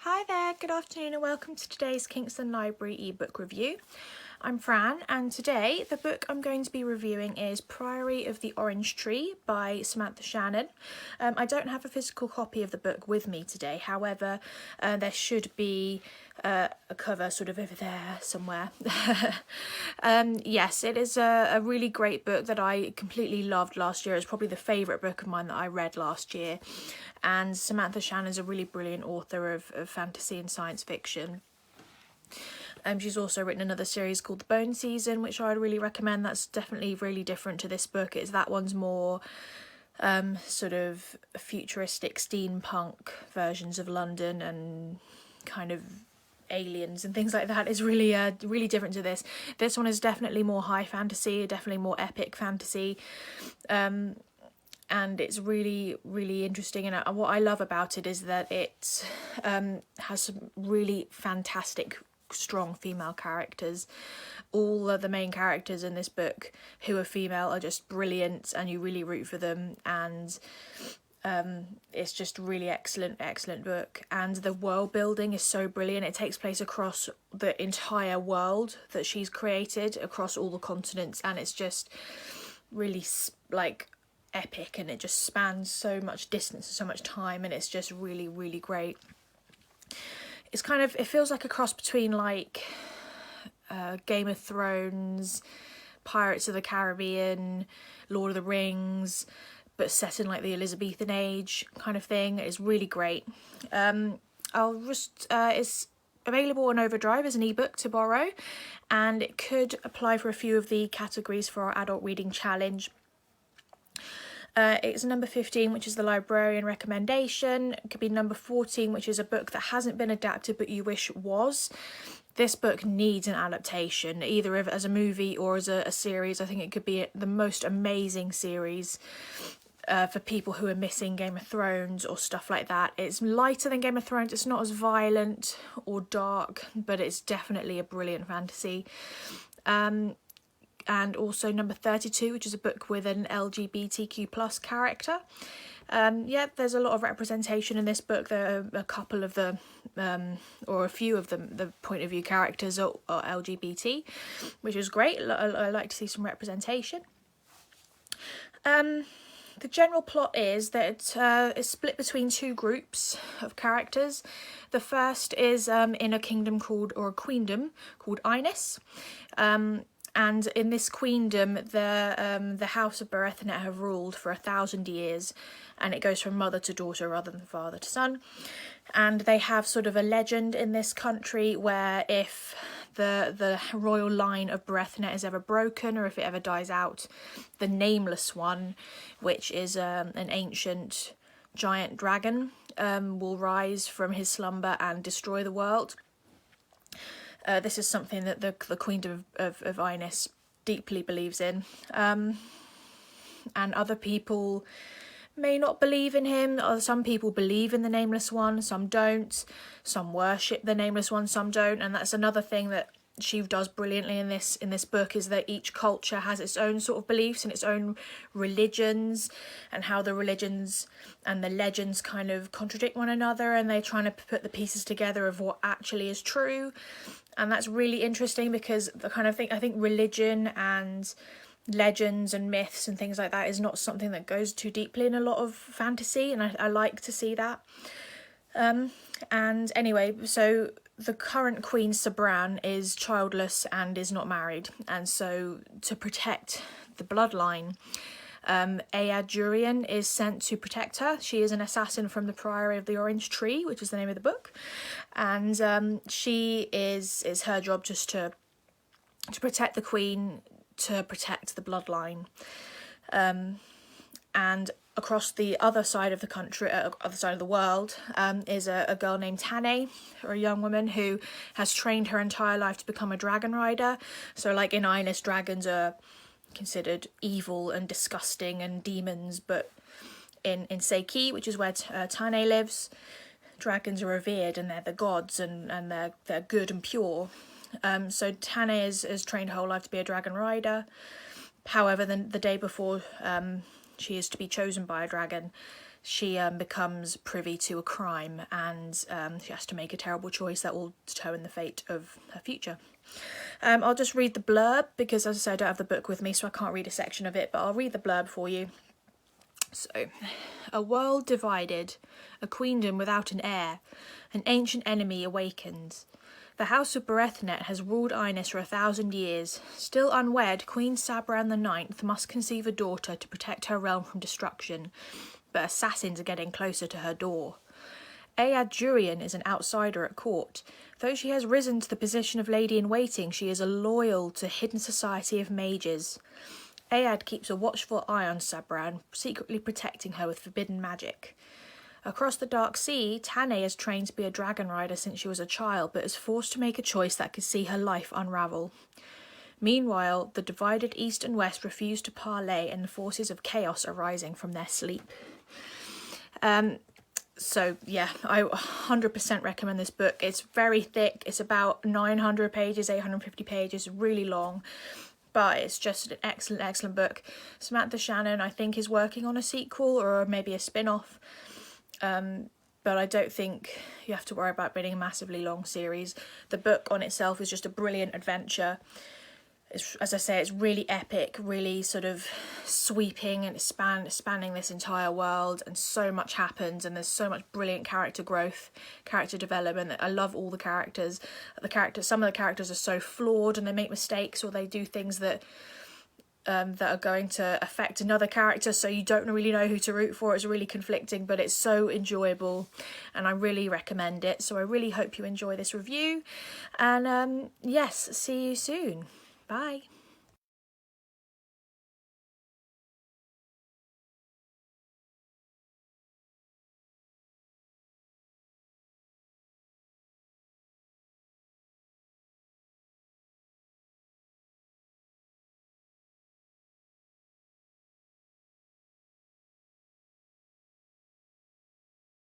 Hi there, good afternoon and welcome to today's Kingston Library ebook review. I'm Fran and today the book I'm going to be reviewing is Priory of the Orange Tree by Samantha Shannon. I don't have a physical copy of the book with me today, however there should be a cover sort of over there somewhere. Yes, it is a really great book that I completely loved last year. It's probably the favourite book of mine that I read last year. And Samantha Shannon is a really brilliant author of fantasy and science fiction. She's also written another series called The Bone Season, which I'd really recommend. That's definitely really different to this book. That one's more sort of futuristic steampunk versions of London and kind of aliens and things like that. It's really really different to this. This one is definitely more high fantasy, definitely more epic fantasy. And it's really, really interesting. And what I love about it is that it has some really fantastic, strong female characters. All of the main characters in this book who are female are just brilliant and you really root for them. And it's just really excellent book. And the world building is so brilliant. It takes place across the entire world that she's created, across all the continents. And it's just really like epic, and it just spans so much distance and so much time, and it's just really, really great. It's kind of, it feels like a cross between like Game of Thrones, Pirates of the Caribbean, Lord of the Rings, but set in like the Elizabethan age kind of thing. It's really great. It's available on Overdrive as an ebook to borrow, and it could apply for a few of the categories for our adult reading challenge. It's number 15, which is the librarian recommendation. It could be number 14, which is a book that hasn't been adapted but you wish was. This book needs an adaptation, either as a movie or as a series. I think it could be the most amazing series for people who are missing Game of Thrones or stuff like that. It's lighter than Game of Thrones. It's not as violent or dark, but it's definitely a brilliant fantasy. And also number 32, which is a book with an LGBTQ plus character. There's a lot of representation in this book. There are a couple of the, or a few of them, the point of view characters are LGBT, which is great. I like to see some representation. The general plot is that it's split between two groups of characters. The first is in a kingdom called, or a queendom called Ines. And in this queendom, the House of Berethnet have ruled for 1,000 years, and it goes from mother to daughter rather than father to son. And they have sort of a legend in this country where if the royal line of Berethnet is ever broken, or if it ever dies out, the Nameless One, which is an ancient giant dragon, will rise from his slumber and destroy the world. This is something that the Queen of Ines deeply believes in. And other people may not believe in him. Some people believe in the Nameless One, some don't. Some worship the Nameless One, some don't. And that's another thing that she does brilliantly in this book, is that each culture has its own sort of beliefs and its own religions, and how the religions and the legends kind of contradict one another, and they're trying to put the pieces together of what actually is true. And that's really interesting, because the kind of thing, I think religion and legends and myths and things like that is not something that goes too deeply in a lot of fantasy, and I like to see that. And anyway, so the current Queen Sabran is childless and is not married, and so to protect the bloodline, Durian is sent to protect her. She is an assassin from the Priory of the Orange Tree, which is the name of the book, and she is her job just to protect the Queen, to protect the bloodline. And across the other side of the country, other side of the world, is a girl named Tane, or a young woman who has trained her entire life to become a dragon rider. So like in Ines, dragons are considered evil and disgusting and demons, but in Seiki, which is where Tane lives, dragons are revered and they're the gods, and they're good and pure. So Tane has trained her whole life to be a dragon rider. However, the day before she is to be chosen by a dragon, she becomes privy to a crime, and she has to make a terrible choice that will determine the fate of her future. I'll just read the blurb because, as I said, I don't have the book with me, so I can't read a section of it, but I'll read the blurb for you. So, a world divided, a queendom without an heir, an ancient enemy awakens. The House of Berethnet has ruled Ines for 1,000 years. Still unwed, Queen Sabran IX must conceive a daughter to protect her realm from destruction, but assassins are getting closer to her door. Ayad Jurian is an outsider at court. Though she has risen to the position of lady-in-waiting, she is loyal to hidden society of mages. Ayad keeps a watchful eye on Sabran, secretly protecting her with forbidden magic. Across the Dark Sea, Tane has trained to be a dragon rider since she was a child, but is forced to make a choice that could see her life unravel. Meanwhile, the divided East and West refuse to parley, and the forces of chaos are rising from their sleep. So yeah, I 100% recommend this book. It's very thick. It's about 900 pages, 850 pages, really long. But it's just an excellent, excellent book. Samantha Shannon, I think, is working on a sequel or maybe a spin-off. But I don't think you have to worry about being a massively long series. The book on itself is just a brilliant adventure. It's, as I say, it's really epic, really sort of sweeping, and it's spanning this entire world, and so much happens, and there's so much brilliant character growth, character development. I love all the characters. Some of the characters are so flawed, and they make mistakes, or they do things that are going to affect another character, so you don't really know who to root for. It's really conflicting, but it's so enjoyable, and I really recommend it. So I really hope you enjoy this review, and yes, see you soon. Bye.